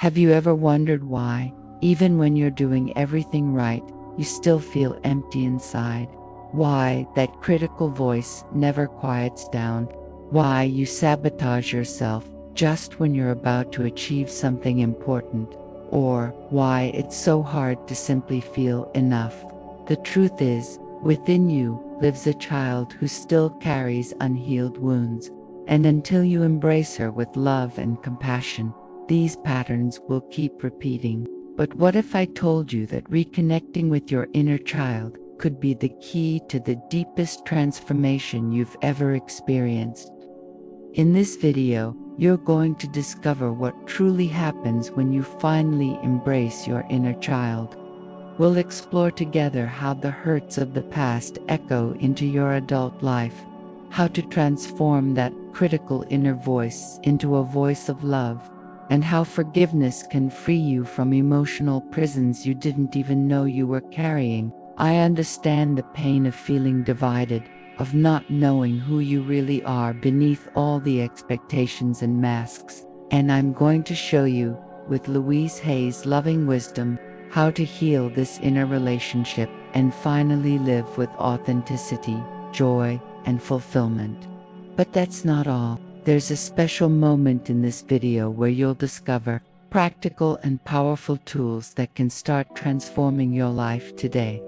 Have you ever wondered why, even when you're doing everything right, you still feel empty inside? Why that critical voice never quiets down? Why you sabotage yourself just when you're about to achieve something important? Or why it's so hard to simply feel enough? The truth is, within you lives a child who still carries unhealed wounds. And until you embrace her with love and compassion, these patterns will keep repeating. But what if I told you that reconnecting with your inner child could be the key to the deepest transformation you've ever experienced? In this video, you're going to discover what truly happens when you finally embrace your inner child. We'll explore together how the hurts of the past echo into your adult life, how to transform that critical inner voice into a voice of love, and how forgiveness can free you from emotional prisons you didn't even know you were carrying. I understand the pain of feeling divided, of not knowing who you really are beneath all the expectations and masks, and I'm going to show you, with Louise Hay's loving wisdom, how to heal this inner relationship and finally live with authenticity, joy, and fulfillment. But that's not all. There's a special moment in this video where you'll discover practical and powerful tools that can start transforming your life today.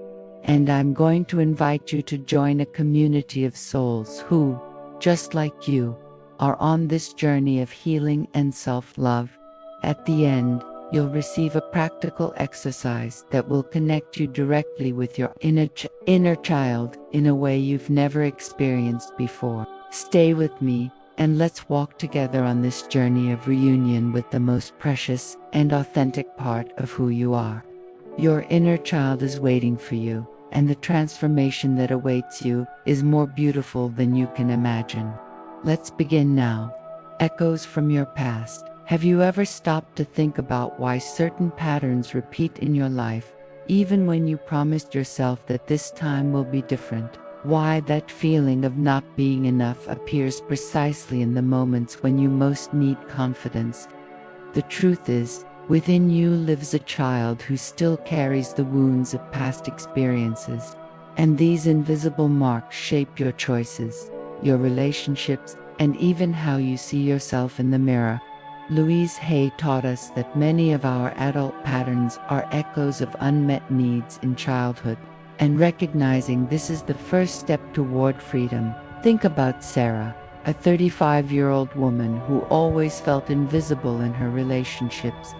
And I'm going to invite you to join a community of souls who, just like you, are on this journey of healing and self-love. At the end, you'll receive a practical exercise that will connect you directly with your inner child in a way you've never experienced before. Stay with me, and let's walk together on this journey of reunion with the most precious and authentic part of who you are. Your inner child is waiting for you, and the transformation that awaits you is more beautiful than you can imagine. Let's begin now. Echoes from your past. Have you ever stopped to think about why certain patterns repeat in your life, even when you promised yourself that this time will be different? Why that feeling of not being enough appears precisely in the moments when you most need confidence? The truth is, within you lives a child who still carries the wounds of past experiences, and these invisible marks shape your choices, your relationships, and even how you see yourself in the mirror. Louise Hay taught us that many of our adult patterns are echoes of unmet needs in childhood, and recognizing this is the first step toward freedom. Think about Sarah, a 35-year-old woman who always felt invisible in her relationships.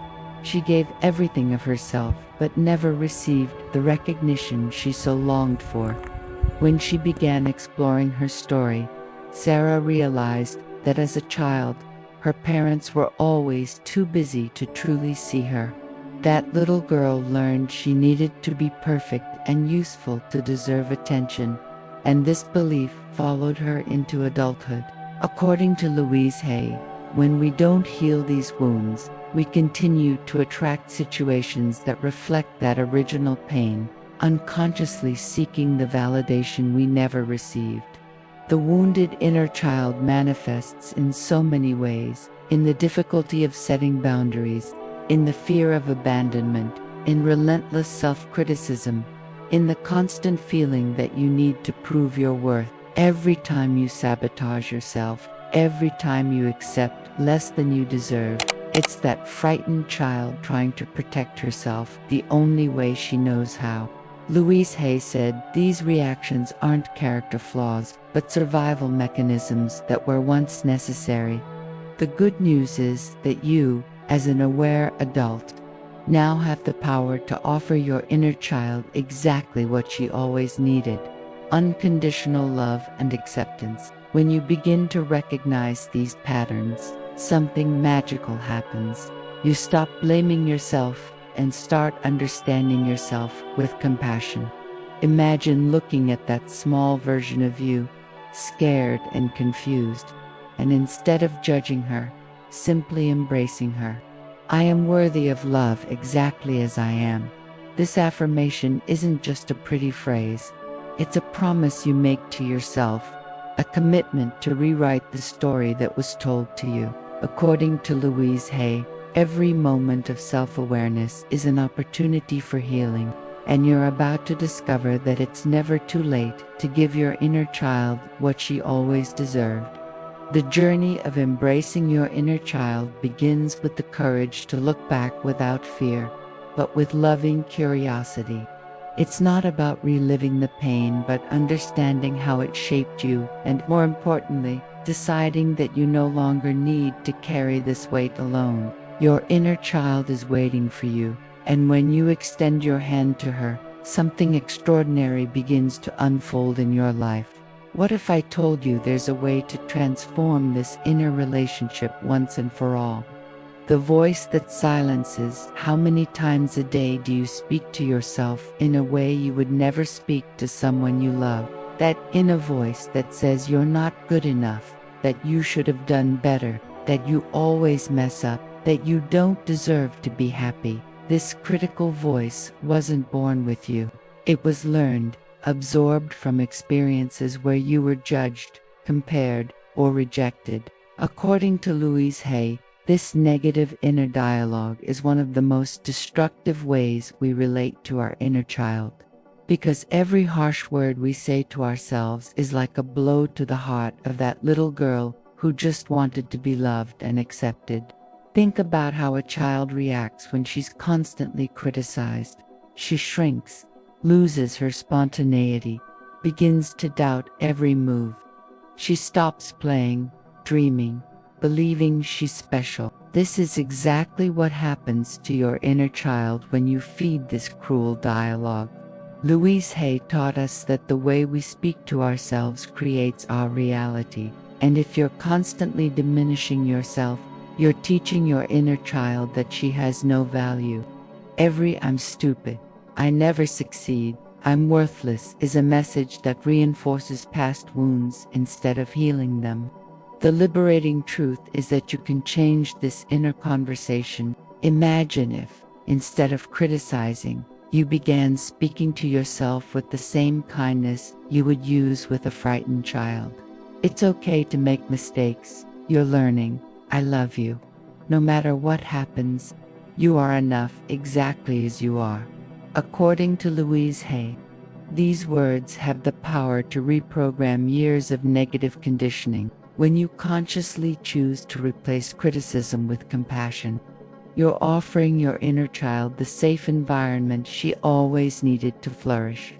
She gave everything of herself, but never received the recognition she so longed for. When she began exploring her story, Sarah realized that as a child, her parents were always too busy to truly see her. That little girl learned she needed to be perfect and useful to deserve attention, and this belief followed her into adulthood. According to Louise Hay, when we don't heal these wounds, we continue to attract situations that reflect that original pain, unconsciously seeking the validation we never received. The wounded inner child manifests in so many ways: in the difficulty of setting boundaries, in the fear of abandonment, in relentless self-criticism, in the constant feeling that you need to prove your worth. Every time you sabotage yourself, every time you accept less than you deserve, it's that frightened child trying to protect herself the only way she knows how. Louise Hay said, these reactions aren't character flaws, but survival mechanisms that were once necessary. The good news is that you, as an aware adult, now have the power to offer your inner child exactly what she always needed: unconditional love and acceptance. When you begin to recognize these patterns, something magical happens. You stop blaming yourself and start understanding yourself with compassion. Imagine looking at that small version of you, scared and confused, and instead of judging her, simply embracing her. I am worthy of love exactly as I am. This affirmation isn't just a pretty phrase. It's a promise you make to yourself, a commitment to rewrite the story that was told to you. According to Louise Hay, Every moment of self-awareness is an opportunity for healing, and you're about to discover that it's never too late to give your inner child what she always deserved. The journey of embracing your inner child begins with the courage to look back without fear, but with loving curiosity. It's not about reliving the pain, but understanding how it shaped you, and more importantly, deciding that you no longer need to carry this weight alone. Your inner child is waiting for you, and when you extend your hand to her, something extraordinary begins to unfold in your life. What if I told you there's a way to transform this inner relationship once and for all? The voice that silences. How many times a day do you speak to yourself in a way you would never speak to someone you love? That inner voice that says you're not good enough, that you should have done better, that you always mess up, that you don't deserve to be happy. This critical voice wasn't born with you. It was learned, absorbed from experiences where you were judged, compared, or rejected. According to Louise Hay, this negative inner dialogue is one of the most destructive ways we relate to our inner child. Because every harsh word we say to ourselves is like a blow to the heart of that little girl who just wanted to be loved and accepted. Think about how a child reacts when she's constantly criticized. She shrinks, loses her spontaneity, begins to doubt every move. She stops playing, dreaming, believing she's special. This is exactly what happens to your inner child when you feed this cruel dialogue. Louise Hay taught us that the way we speak to ourselves creates our reality, and if you're constantly diminishing yourself, you're teaching your inner child that she has no value. Every "I'm stupid, I never succeed, I'm worthless" is a message that reinforces past wounds instead of healing them. The liberating truth is that you can change this inner conversation. Imagine if, instead of criticizing, you began speaking to yourself with the same kindness you would use with a frightened child. It's okay to make mistakes. You're learning. I love you. No matter what happens, you are enough exactly as you are. According to Louise Hay, these words have the power to reprogram years of negative conditioning. When you consciously choose to replace criticism with compassion, you're offering your inner child the safe environment she always needed to flourish.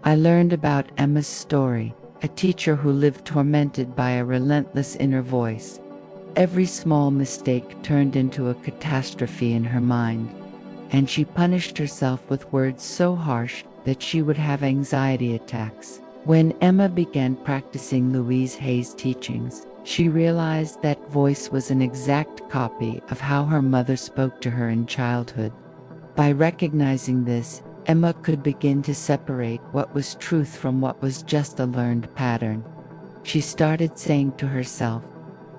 I learned about Emma's story, a teacher who lived tormented by a relentless inner voice. Every small mistake turned into a catastrophe in her mind, and she punished herself with words so harsh that she would have anxiety attacks. When Emma began practicing Louise Hay's teachings, she realized that voice was an exact copy of how her mother spoke to her in childhood. By recognizing this, Emma could begin to separate what was truth from what was just a learned pattern. She started saying to herself,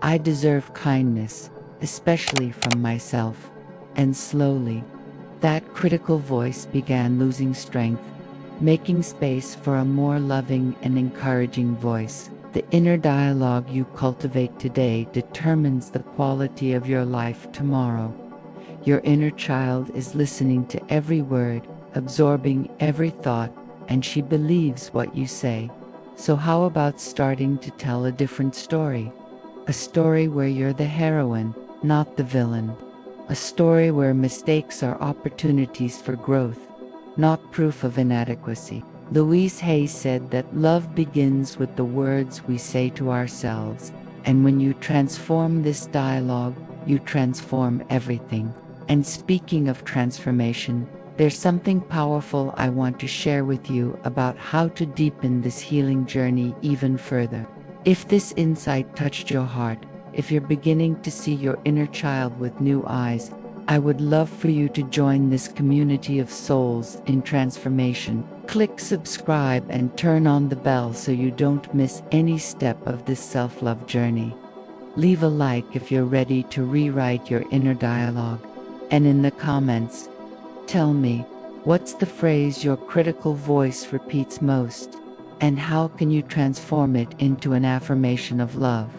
"I deserve kindness, especially from myself." And slowly, that critical voice began losing strength, making space for a more loving and encouraging voice. The inner dialogue you cultivate today determines the quality of your life tomorrow. Your inner child is listening to every word, absorbing every thought, and she believes what you say. So how about starting to tell a different story? A story where you're the heroine, not the villain. A story where mistakes are opportunities for growth, not proof of inadequacy. Louise Hay said that love begins with the words we say to ourselves, and when you transform this dialogue, you transform everything. And speaking of transformation, there's something powerful I want to share with you about how to deepen this healing journey even further. If this insight touched your heart, if you're beginning to see your inner child with new eyes, I would love for you to join this community of souls in transformation. Click subscribe and turn on the bell so you don't miss any step of this self-love journey. Leave a like if you're ready to rewrite your inner dialogue. And in the comments, tell me, what's the phrase your critical voice repeats most? And how can you transform it into an affirmation of love?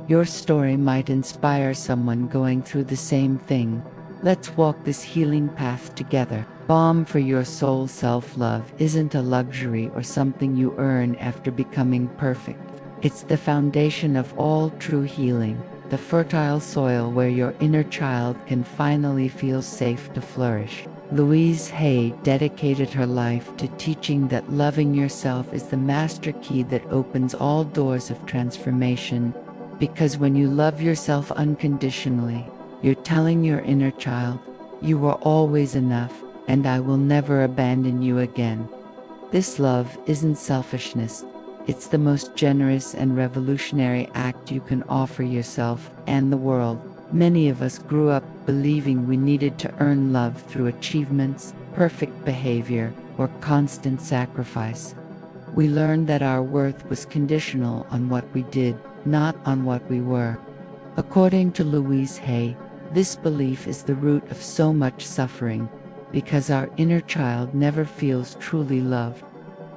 Your story might inspire someone going through the same thing. Let's walk this healing path together. Balm for your soul. Self-love isn't a luxury or something you earn after becoming perfect. It's the foundation of all true healing, the fertile soil where your inner child can finally feel safe to flourish. Louise Hay dedicated her life to teaching that loving yourself is the master key that opens all doors of transformation, because when you love yourself unconditionally, you're telling your inner child, "You were always enough, and I will never abandon you again." This love isn't selfishness. It's the most generous and revolutionary act you can offer yourself and the world. Many of us grew up believing we needed to earn love through achievements, perfect behavior, or constant sacrifice. We learned that our worth was conditional on what we did, not on what we were. According to Louise Hay, this belief is the root of so much suffering, because our inner child never feels truly loved.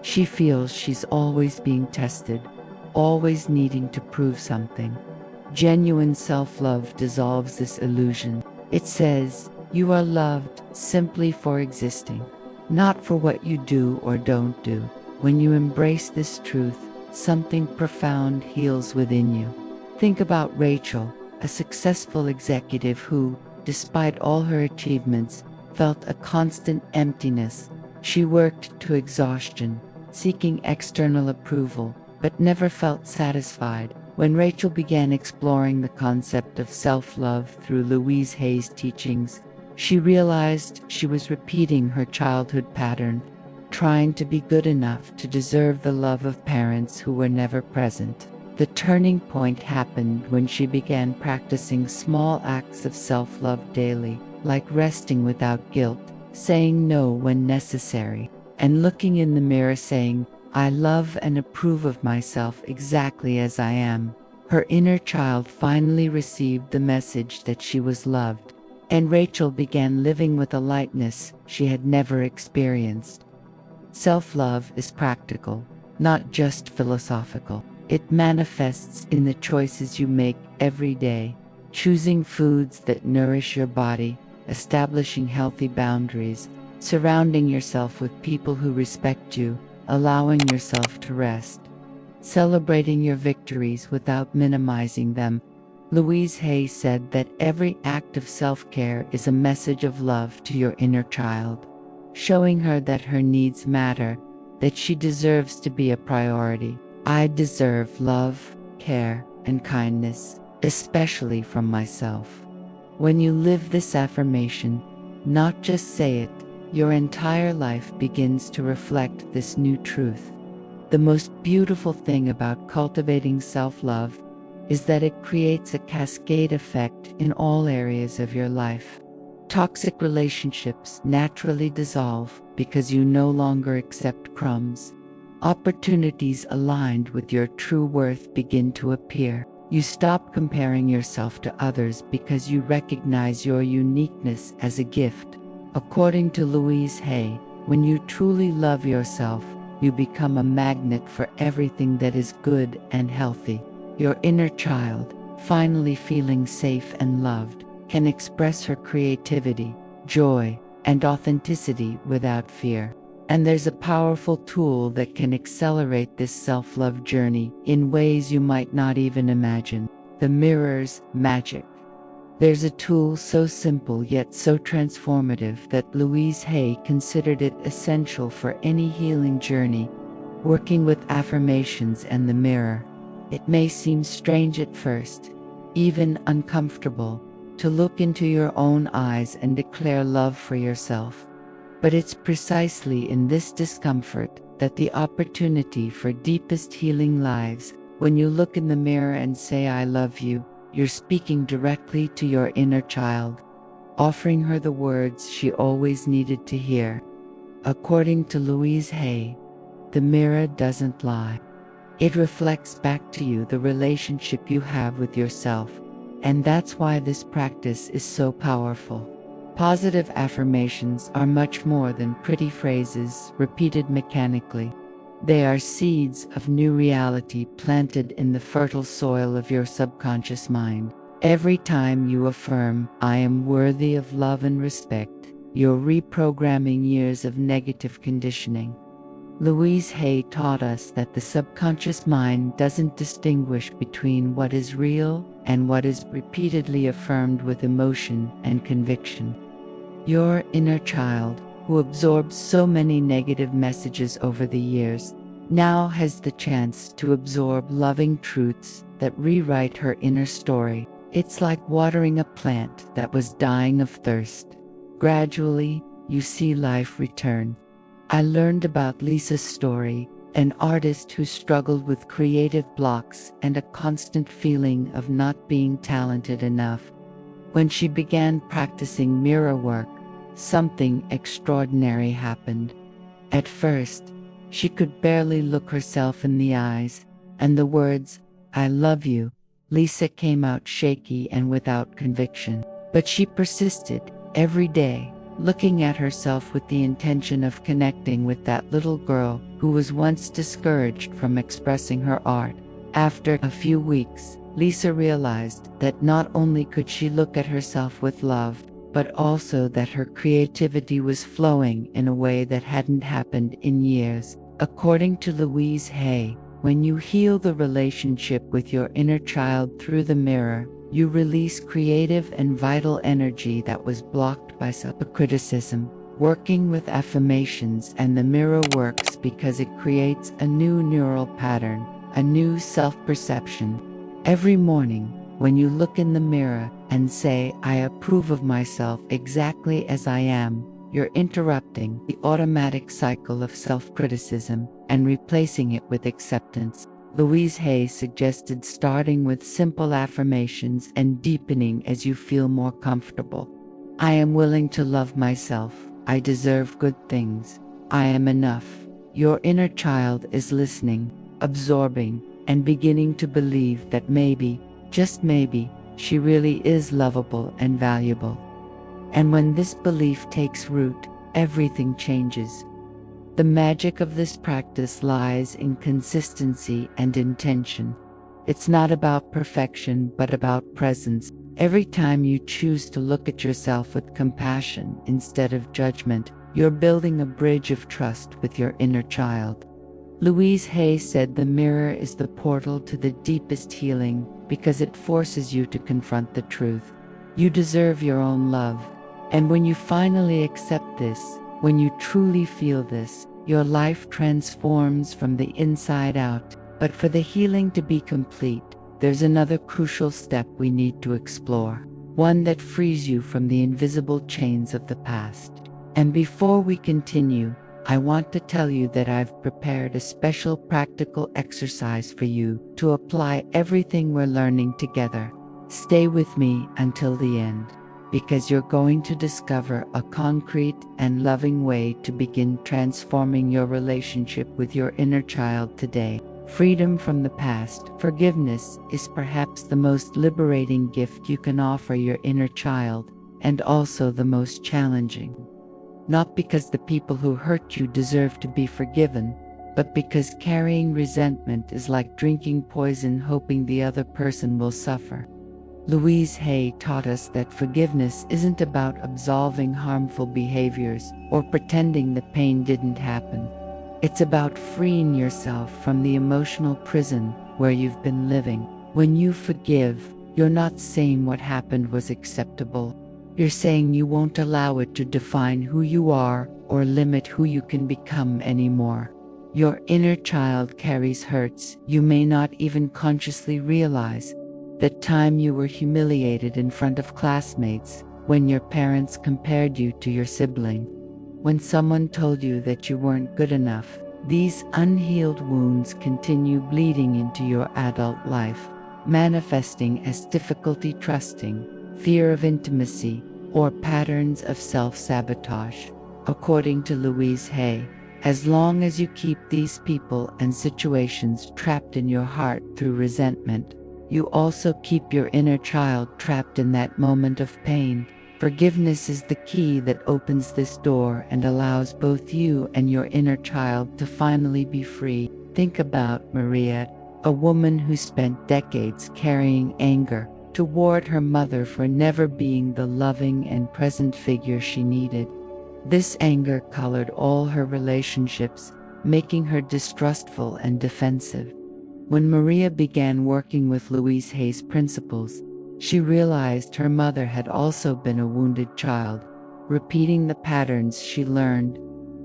She feels she's always being tested, always needing to prove something. Genuine self-love dissolves this illusion. It says, "You are loved simply for existing, not for what you do or don't do." When you embrace this truth, something profound heals within you. Think about Rachel, a successful executive who, despite all her achievements, felt a constant emptiness. She worked to exhaustion, seeking external approval, but never felt satisfied. When Rachel began exploring the concept of self-love through Louise Hay's teachings, she realized she was repeating her childhood pattern, trying to be good enough to deserve the love of parents who were never present. The turning point happened when she began practicing small acts of self-love daily, like resting without guilt, saying no when necessary, and looking in the mirror saying, "I love and approve of myself exactly as I am." Her inner child finally received the message that she was loved, and Rachel began living with a lightness she had never experienced. Self-love is practical, not just philosophical. It manifests in the choices you make every day, choosing foods that nourish your body, establishing healthy boundaries, surrounding yourself with people who respect you, allowing yourself to rest, celebrating your victories without minimizing them. Louise Hay said that every act of self-care is a message of love to your inner child, showing her that her needs matter, that she deserves to be a priority. I deserve love, care, and kindness, especially from myself. When you live this affirmation, not just say it, your entire life begins to reflect this new truth. The most beautiful thing about cultivating self-love is that it creates a cascade effect in all areas of your life. Toxic relationships naturally dissolve because you no longer accept crumbs. Opportunities aligned with your true worth begin to appear. You stop comparing yourself to others because you recognize your uniqueness as a gift. According to Louise Hay, when you truly love yourself, you become a magnet for everything that is good and healthy. Your inner child, finally feeling safe and loved, can express her creativity, joy, and authenticity without fear. And there's a powerful tool that can accelerate this self-love journey in ways you might not even imagine: the mirror's magic. There's a tool so simple yet so transformative that Louise Hay considered it essential for any healing journey: working with affirmations and the mirror. It may seem strange at first, even uncomfortable, to look into your own eyes and declare love for yourself. But it's precisely in this discomfort that the opportunity for deepest healing lies. When you look in the mirror and say, "I love you," you're speaking directly to your inner child, offering her the words she always needed to hear. According to Louise Hay, the mirror doesn't lie. It reflects back to you the relationship you have with yourself, and that's why this practice is so powerful. Positive affirmations are much more than pretty phrases repeated mechanically. They are seeds of new reality planted in the fertile soil of your subconscious mind. Every time you affirm, "I am worthy of love and respect," you're reprogramming years of negative conditioning. Louise Hay taught us that the subconscious mind doesn't distinguish between what is real and what is repeatedly affirmed with emotion and conviction. Your inner child, who absorbs so many negative messages over the years, now has the chance to absorb loving truths that rewrite her inner story. It's like watering a plant that was dying of thirst. Gradually, you see life return. I learned about Lisa's story, an artist who struggled with creative blocks and a constant feeling of not being talented enough. When she began practicing mirror work, something extraordinary happened. At first, she could barely look herself in the eyes, and the words, "I love you," Lisa, came out shaky and without conviction. But she persisted, every day, looking at herself with the intention of connecting with that little girl who was once discouraged from expressing her art. After a few weeks, Lisa realized that not only could she look at herself with love, but also that her creativity was flowing in a way that hadn't happened in years. According to Louise Hay, when you heal the relationship with your inner child through the mirror, you release creative and vital energy that was blocked by self-criticism. Working with affirmations and the mirror works because it creates a new neural pattern, a new self-perception. Every morning, when you look in the mirror and say, "I approve of myself exactly as I am," you're interrupting the automatic cycle of self-criticism and replacing it with acceptance. Louise Hay suggested starting with simple affirmations and deepening as you feel more comfortable. "I am willing to love myself. I deserve good things. I am enough." Your inner child is listening, absorbing, and beginning to believe that maybe, just maybe, she really is lovable and valuable. And when this belief takes root, everything changes. The magic of this practice lies in consistency and intention. It's not about perfection, but about presence. Every time you choose to look at yourself with compassion instead of judgment, you're building a bridge of trust with your inner child. Louise Hay said the mirror is the portal to the deepest healing because it forces you to confront the truth. You deserve your own love. And when you finally accept this, when you truly feel this, your life transforms from the inside out. But for the healing to be complete, there's another crucial step we need to explore, one that frees you from the invisible chains of the past. And before we continue, I want to tell you that I've prepared a special practical exercise for you to apply everything we're learning together. Stay with me until the end, because you're going to discover a concrete and loving way to begin transforming your relationship with your inner child today. Freedom from the past, forgiveness, is perhaps the most liberating gift you can offer your inner child, and also the most challenging. Not because the people who hurt you deserve to be forgiven, but because carrying resentment is like drinking poison hoping the other person will suffer. Louise Hay taught us that forgiveness isn't about absolving harmful behaviors or pretending the pain didn't happen. It's about freeing yourself from the emotional prison where you've been living. When you forgive, you're not saying what happened was acceptable. You're saying you won't allow it to define who you are or limit who you can become anymore. Your inner child carries hurts you may not even consciously realize. The time you were humiliated in front of classmates, when your parents compared you to your sibling, when someone told you that you weren't good enough. These unhealed wounds continue bleeding into your adult life, manifesting as difficulty trusting, fear of intimacy, or patterns of self-sabotage. According to Louise Hay, as long as you keep these people and situations trapped in your heart through resentment, you also keep your inner child trapped in that moment of pain. Forgiveness is the key that opens this door and allows both you and your inner child to finally be free. Think about Maria, a woman who spent decades carrying anger, toward her mother for never being the loving and present figure she needed. This anger colored all her relationships, making her distrustful and defensive. When Maria began working with Louise Hay's principles, she realized her mother had also been a wounded child, repeating the patterns she learned.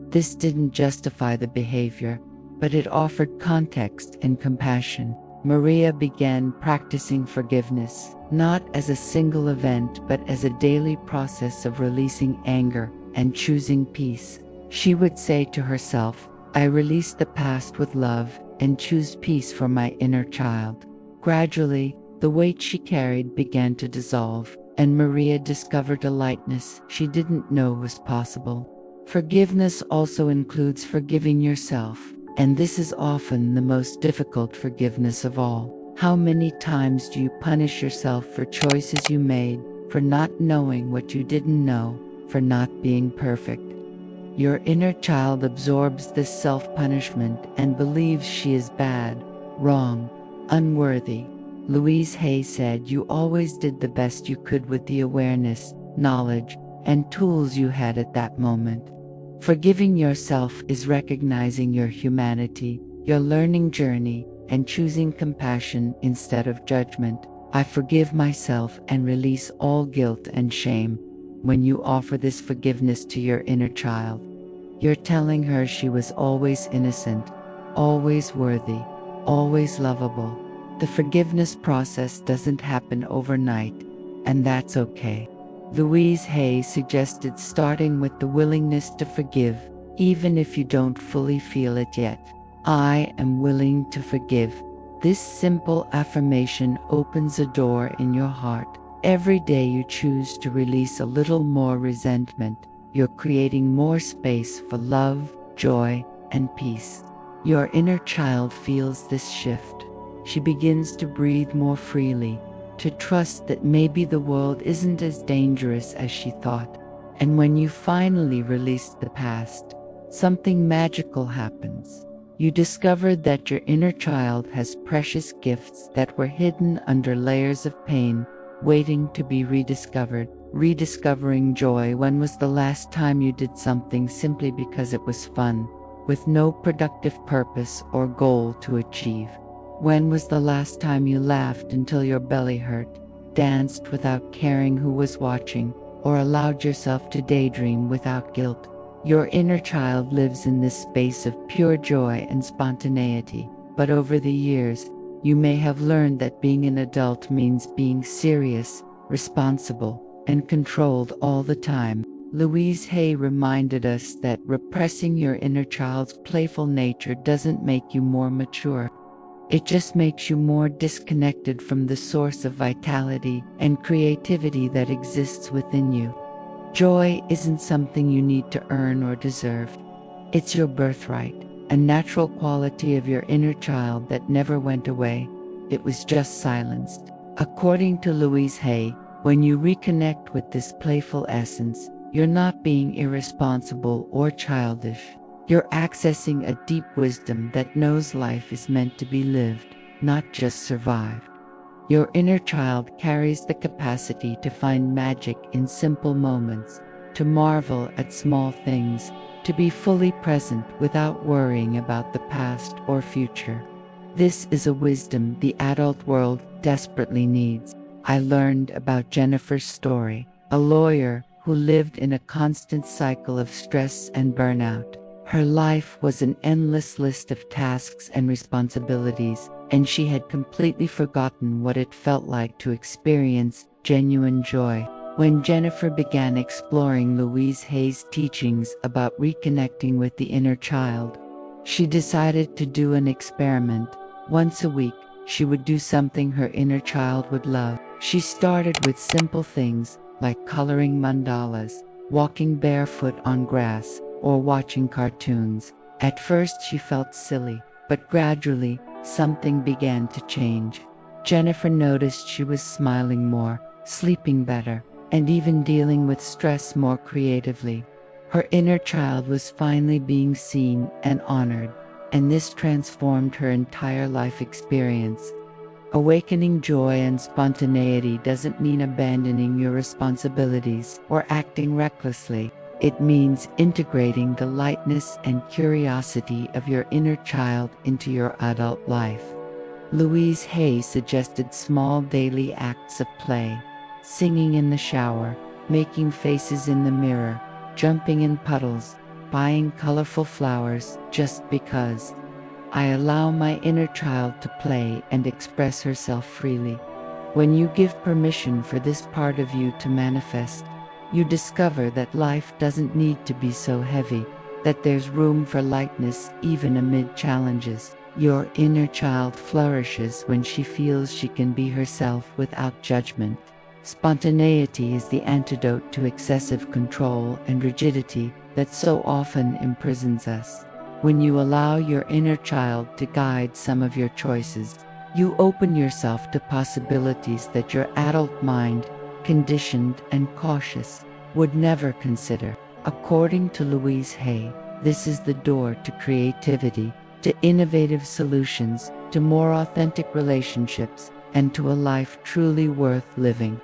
This didn't justify the behavior, but it offered context and compassion. Maria began practicing forgiveness, not as a single event, but as a daily process of releasing anger and choosing peace. She would say to herself, "I release the past with love and choose peace for my inner child." Gradually, the weight she carried began to dissolve, and Maria discovered a lightness she didn't know was possible. Forgiveness also includes forgiving yourself, and this is often the most difficult forgiveness of all. How many times do you punish yourself for choices you made, for not knowing what you didn't know, for not being perfect? Your inner child absorbs this self-punishment and believes she is bad, wrong, unworthy. Louise Hay said, "You always did the best you could with the awareness, knowledge, and tools you had at that moment." Forgiving yourself is recognizing your humanity, your learning journey, and choosing compassion instead of judgment. I forgive myself and release all guilt and shame. When you offer this forgiveness to your inner child, you're telling her she was always innocent, always worthy, always lovable. The forgiveness process doesn't happen overnight, and that's okay. Louise Hay suggested starting with the willingness to forgive, even if you don't fully feel it yet. I am willing to forgive. This simple affirmation opens a door in your heart. Every day you choose to release a little more resentment, you're creating more space for love, joy, and peace. Your inner child feels this shift. She begins to breathe more freely, to trust that maybe the world isn't as dangerous as she thought. And when you finally release the past, something magical happens. You discover that your inner child has precious gifts that were hidden under layers of pain, waiting to be rediscovered. Rediscovering joy. When was the last time you did something simply because it was fun, with no productive purpose or goal to achieve? When was the last time you laughed until your belly hurt, danced without caring who was watching, or allowed yourself to daydream without guilt? Your inner child lives in this space of pure joy and spontaneity, but over the years, you may have learned that being an adult means being serious, responsible, and controlled all the time. Louise Hay reminded us that repressing your inner child's playful nature doesn't make you more mature. It just makes you more disconnected from the source of vitality and creativity that exists within you. Joy isn't something you need to earn or deserve. It's your birthright, a natural quality of your inner child that never went away. It was just silenced. According to Louise Hay, when you reconnect with this playful essence, you're not being irresponsible or childish. You're accessing a deep wisdom that knows life is meant to be lived, not just survived. Your inner child carries the capacity to find magic in simple moments, to marvel at small things, to be fully present without worrying about the past or future. This is a wisdom the adult world desperately needs. I learned about Jennifer's story, a lawyer who lived in a constant cycle of stress and burnout. Her life was an endless list of tasks and responsibilities, and she had completely forgotten what it felt like to experience genuine joy. When Jennifer began exploring Louise Hay's teachings about reconnecting with the inner child, she decided to do an experiment. Once a week, she would do something her inner child would love. She started with simple things like coloring mandalas, walking barefoot on grass, or watching cartoons. At first she felt silly, but gradually, something began to change. Jennifer noticed she was smiling more, sleeping better, and even dealing with stress more creatively. Her inner child was finally being seen and honored, and this transformed her entire life experience. Awakening joy and spontaneity doesn't mean abandoning your responsibilities or acting recklessly. It means integrating the lightness and curiosity of your inner child into your adult life. Louise Hay suggested small daily acts of play: singing in the shower, making faces in the mirror, jumping in puddles, buying colorful flowers just because. I allow my inner child to play and express herself freely. When you give permission for this part of you to manifest, you discover that life doesn't need to be so heavy, that there's room for lightness even amid challenges. Your inner child flourishes when she feels she can be herself without judgment. Spontaneity is the antidote to excessive control and rigidity that so often imprisons us. When you allow your inner child to guide some of your choices, you open yourself to possibilities that your adult mind, conditioned and cautious, would never consider. According to Louise Hay, this is the door to creativity, to innovative solutions, to more authentic relationships, and to a life truly worth living.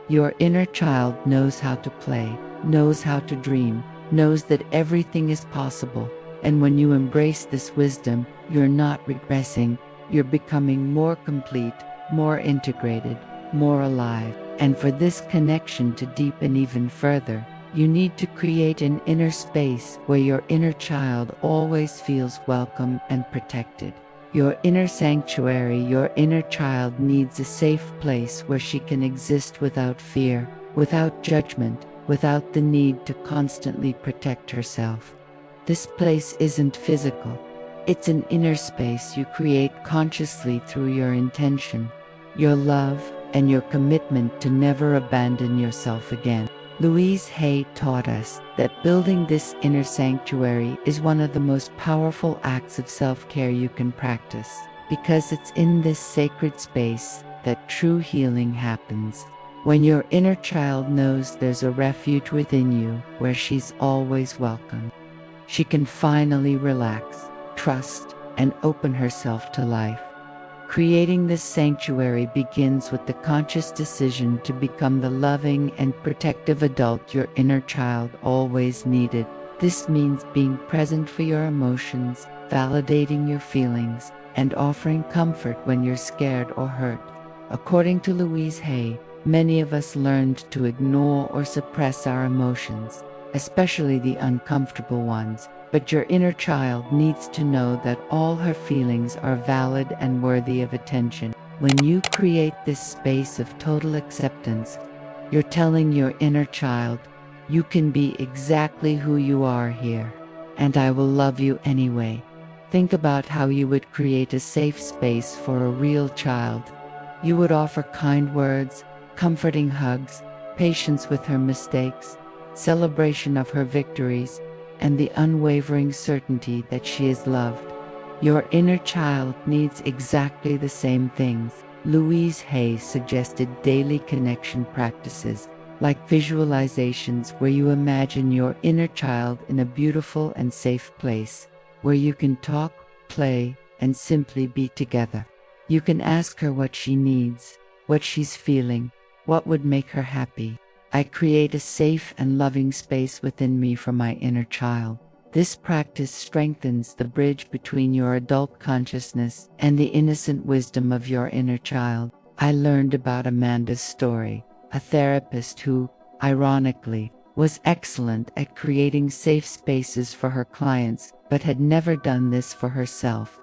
Your inner child knows how to play, knows how to dream, knows that everything is possible. And when you embrace this wisdom, you're not regressing, you're becoming more complete, more integrated, more alive. And for this connection to deepen even further, you need to create an inner space where your inner child always feels welcome and protected. Your inner sanctuary, your inner child needs a safe place where she can exist without fear, without judgment, without the need to constantly protect herself. This place isn't physical. It's an inner space you create consciously through your intention, your love, and your commitment to never abandon yourself again. Louise Hay taught us that building this inner sanctuary is one of the most powerful acts of self-care you can practice, because it's in this sacred space that true healing happens. When your inner child knows there's a refuge within you where she's always welcome, she can finally relax, trust, and open herself to life. Creating this sanctuary begins with the conscious decision to become the loving and protective adult your inner child always needed. This means being present for your emotions, validating your feelings, and offering comfort when you're scared or hurt. According to Louise Hay, many of us learned to ignore or suppress our emotions, especially the uncomfortable ones, but your inner child needs to know that all her feelings are valid and worthy of attention. When you create this space of total acceptance, you're telling your inner child, you can be exactly who you are here, and I will love you anyway. Think about how you would create a safe space for a real child. You would offer kind words, comforting hugs, patience with her mistakes, celebration of her victories, and the unwavering certainty that she is loved. Your inner child needs exactly the same things. Louise Hay suggested daily connection practices, like visualizations where you imagine your inner child in a beautiful and safe place, where you can talk, play, and simply be together. You can ask her what she needs, what she's feeling, what would make her happy. I create a safe and loving space within me for my inner child. This practice strengthens the bridge between your adult consciousness and the innocent wisdom of your inner child. I learned about Amanda's story, a therapist who, ironically, was excellent at creating safe spaces for her clients, but had never done this for herself.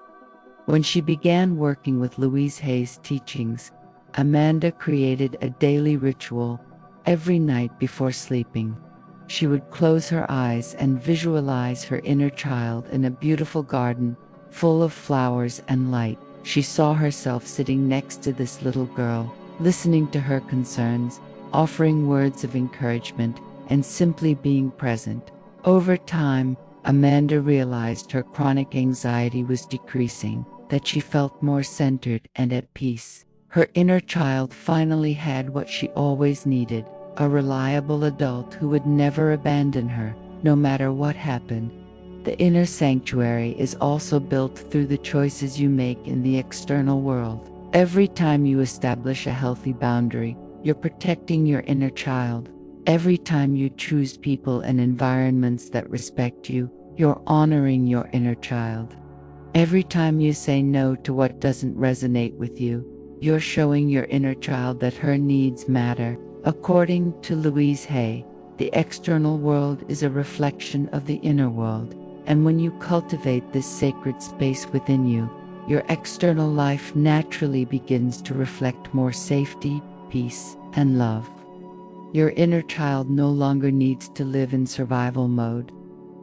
When she began working with Louise Hay's teachings, Amanda created a daily ritual. Every night before sleeping, she would close her eyes and visualize her inner child in a beautiful garden, full of flowers and light. She saw herself sitting next to this little girl, listening to her concerns, offering words of encouragement, and simply being present. Over time, Amanda realized her chronic anxiety was decreasing, that she felt more centered and at peace. Her inner child finally had what she always needed: a reliable adult who would never abandon her, no matter what happened. The inner sanctuary is also built through the choices you make in the external world. Every time you establish a healthy boundary, you're protecting your inner child. Every time you choose people and environments that respect you, you're honoring your inner child. Every time you say no to what doesn't resonate with you, you're showing your inner child that her needs matter. According to Louise Hay, the external world is a reflection of the inner world, and when you cultivate this sacred space within you, your external life naturally begins to reflect more safety, peace, and love. Your inner child no longer needs to live in survival mode.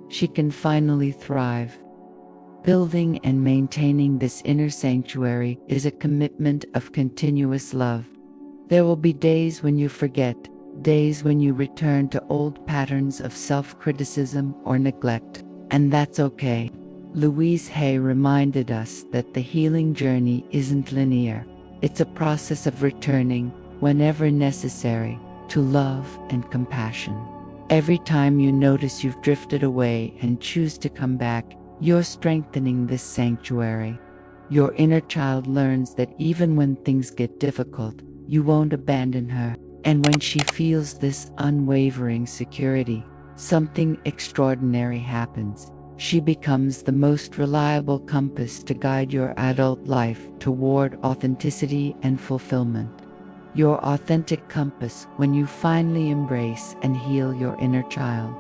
She can finally thrive. Building and maintaining this inner sanctuary is a commitment of continuous love. There will be days when you forget, days when you return to old patterns of self-criticism or neglect, and that's okay. Louise Hay reminded us that the healing journey isn't linear. It's a process of returning, whenever necessary, to love and compassion. Every time you notice you've drifted away and choose to come back, you're strengthening this sanctuary. Your inner child learns that even when things get difficult, you won't abandon her. And when she feels this unwavering security, something extraordinary happens. She becomes the most reliable compass to guide your adult life toward authenticity and fulfillment. Your authentic compass when you finally embrace and heal your inner child.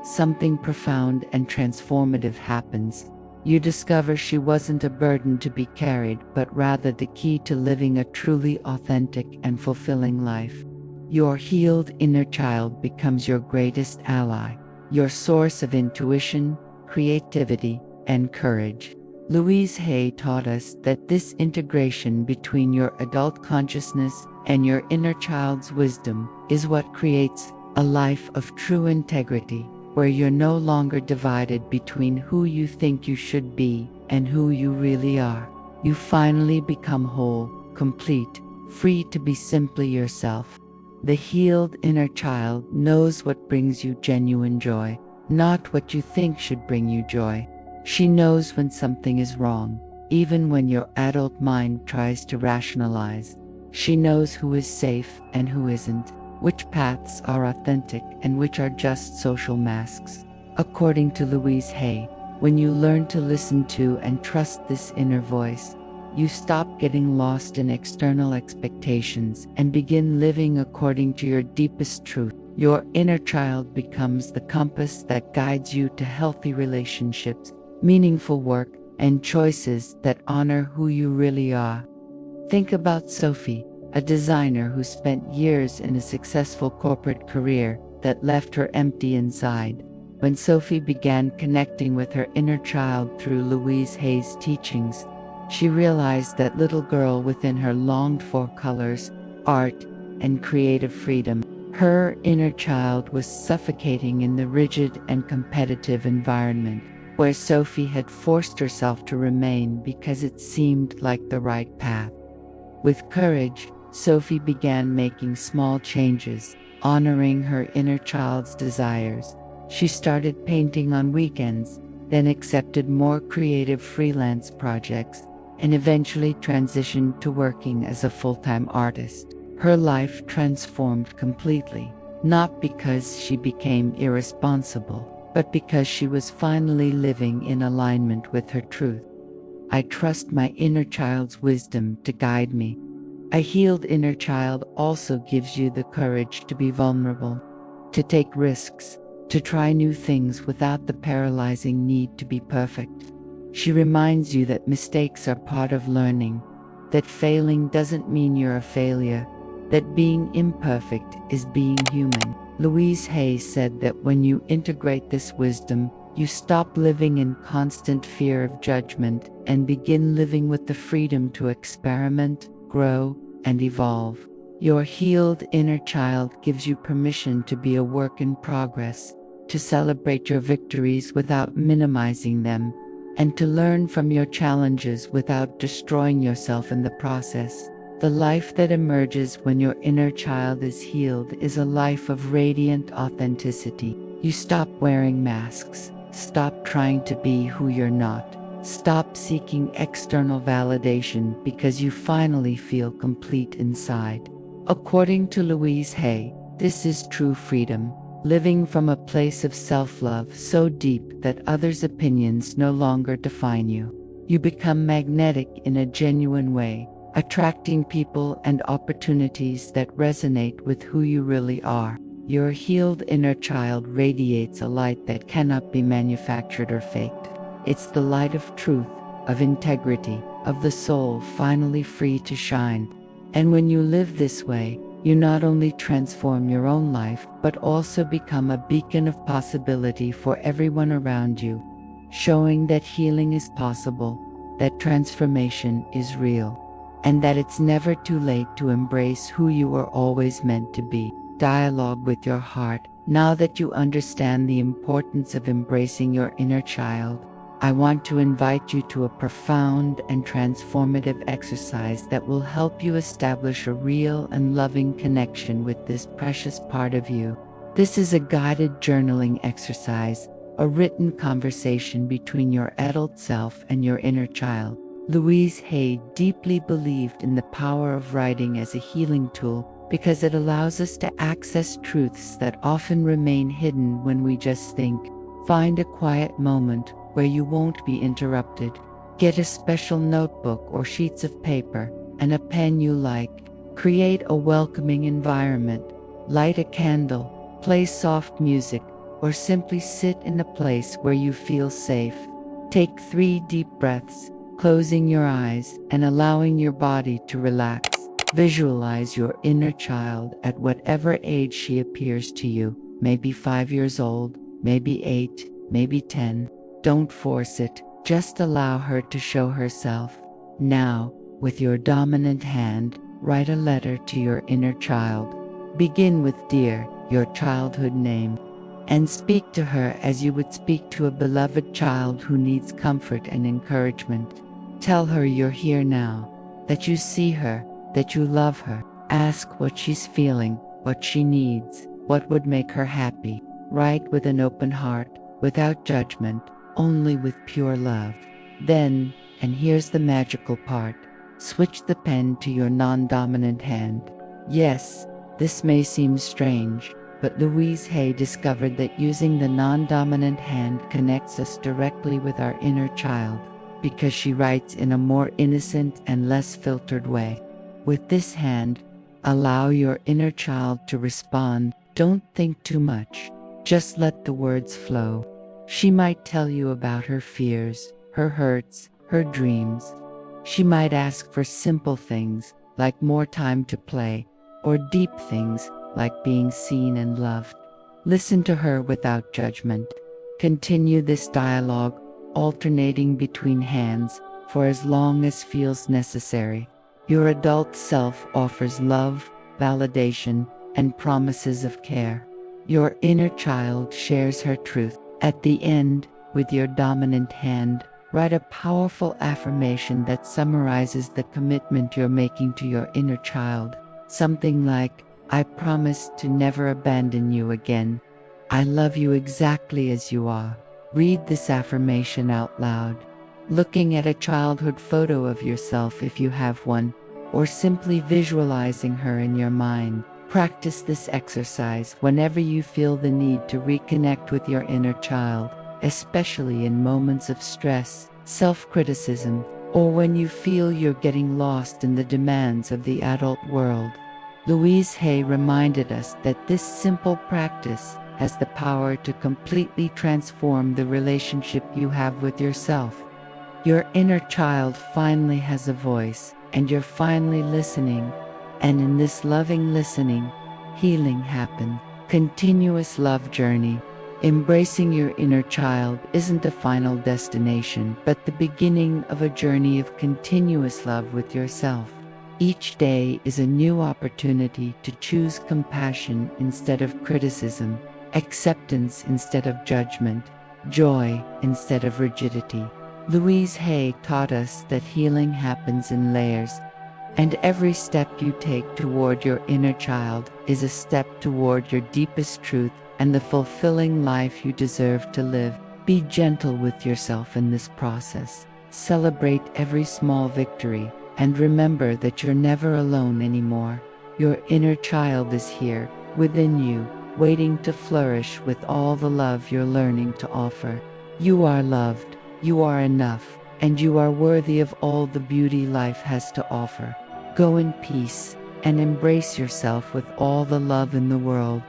Something profound and transformative happens. You discover she wasn't a burden to be carried, but rather the key to living a truly authentic and fulfilling life. Your healed inner child becomes your greatest ally, your source of intuition, creativity, and courage. Louise Hay taught us that this integration between your adult consciousness and your inner child's wisdom is what creates a life of true integrity, where you're no longer divided between who you think you should be and who you really are. You finally become whole, complete, free to be simply yourself. The healed inner child knows what brings you genuine joy, not what you think should bring you joy. She knows when something is wrong, even when your adult mind tries to rationalize. She knows who is safe and who isn't, which paths are authentic and which are just social masks. According to Louise Hay, when you learn to listen to and trust this inner voice, you stop getting lost in external expectations and begin living according to your deepest truth. Your inner child becomes the compass that guides you to healthy relationships, meaningful work, and choices that honor who you really are. Think about Sophie, a designer who spent years in a successful corporate career that left her empty inside. When Sophie began connecting with her inner child through Louise Hay's teachings, she realized that little girl within her longed for colors, art, and creative freedom. Her inner child was suffocating in the rigid and competitive environment where Sophie had forced herself to remain because it seemed like the right path. With courage, Sophie began making small changes, honoring her inner child's desires. She started painting on weekends, then accepted more creative freelance projects, and eventually transitioned to working as a full-time artist. Her life transformed completely, not because she became irresponsible, but because she was finally living in alignment with her truth. I trust my inner child's wisdom to guide me. A healed inner child also gives you the courage to be vulnerable, to take risks, to try new things without the paralyzing need to be perfect. She reminds you that mistakes are part of learning, that failing doesn't mean you're a failure, that being imperfect is being human. Louise Hay said that when you integrate this wisdom, you stop living in constant fear of judgment and begin living with the freedom to experiment, grow, and evolve. Your healed inner child gives you permission to be a work in progress, to celebrate your victories without minimizing them, and to learn from your challenges without destroying yourself in the process. The life that emerges when your inner child is healed is a life of radiant authenticity. You stop wearing masks, stop trying to be who you're not, Stop seeking external validation because you finally feel complete inside. According to Louise Hay, this is true freedom, living from a place of self-love so deep that others' opinions no longer define you. You become magnetic in a genuine way, attracting people and opportunities that resonate with who you really are. Your healed inner child radiates a light that cannot be manufactured or faked. It's the light of truth, of integrity, of the soul finally free to shine. And when you live this way, you not only transform your own life, but also become a beacon of possibility for everyone around you, showing that healing is possible, that transformation is real, and that it's never too late to embrace who you were always meant to be. Dialogue with your heart. Now that you understand the importance of embracing your inner child, I want to invite you to a profound and transformative exercise that will help you establish a real and loving connection with this precious part of you. This is a guided journaling exercise, a written conversation between your adult self and your inner child. Louise Hay deeply believed in the power of writing as a healing tool because it allows us to access truths that often remain hidden when we just think. Find a quiet moment where you won't be interrupted. Get a special notebook or sheets of paper and a pen you like. Create a welcoming environment. Light a candle, play soft music, or simply sit in a place where you feel safe. Take 3 deep breaths, closing your eyes and allowing your body to relax. Visualize your inner child at whatever age she appears to you, maybe 5 years old, maybe 8, maybe 10. Don't force it, just allow her to show herself. Now, with your dominant hand, write a letter to your inner child. Begin with "Dear," your childhood name, and speak to her as you would speak to a beloved child who needs comfort and encouragement. Tell her you're here now, that you see her, that you love her. Ask what she's feeling, what she needs, what would make her happy. Write with an open heart, without judgment, only with pure love. Then, and here's the magical part, switch the pen to your non-dominant hand. Yes, this may seem strange, but Louise Hay discovered that using the non-dominant hand connects us directly with our inner child, because she writes in a more innocent and less filtered way. With this hand, allow your inner child to respond. Don't think too much. Just let the words flow. She might tell you about her fears, her hurts, her dreams. She might ask for simple things, like more time to play, or deep things, like being seen and loved. Listen to her without judgment. Continue this dialogue, alternating between hands, for as long as feels necessary. Your adult self offers love, validation, and promises of care. Your inner child shares her truth. At the end, with your dominant hand, write a powerful affirmation that summarizes the commitment you're making to your inner child. Something like, "I promise to never abandon you again. I love you exactly as you are." Read this affirmation out loud, looking at a childhood photo of yourself if you have one, or simply visualizing her in your mind. Practice this exercise whenever you feel the need to reconnect with your inner child, especially in moments of stress, self-criticism, or when you feel you're getting lost in the demands of the adult world. Louise Hay reminded us that this simple practice has the power to completely transform the relationship you have with yourself. Your inner child finally has a voice, and you're finally listening. And in this loving listening, healing happens. Continuous love journey. Embracing your inner child isn't a final destination, but the beginning of a journey of continuous love with yourself. Each day is a new opportunity to choose compassion instead of criticism, acceptance instead of judgment, joy instead of rigidity. Louise Hay taught us that healing happens in layers, and every step you take toward your inner child is a step toward your deepest truth and the fulfilling life you deserve to live. Be gentle with yourself in this process. Celebrate every small victory, and remember that you're never alone anymore. Your inner child is here, within you, waiting to flourish with all the love you're learning to offer. You are loved, you are enough, and you are worthy of all the beauty life has to offer. Go in peace, and embrace yourself with all the love in the world.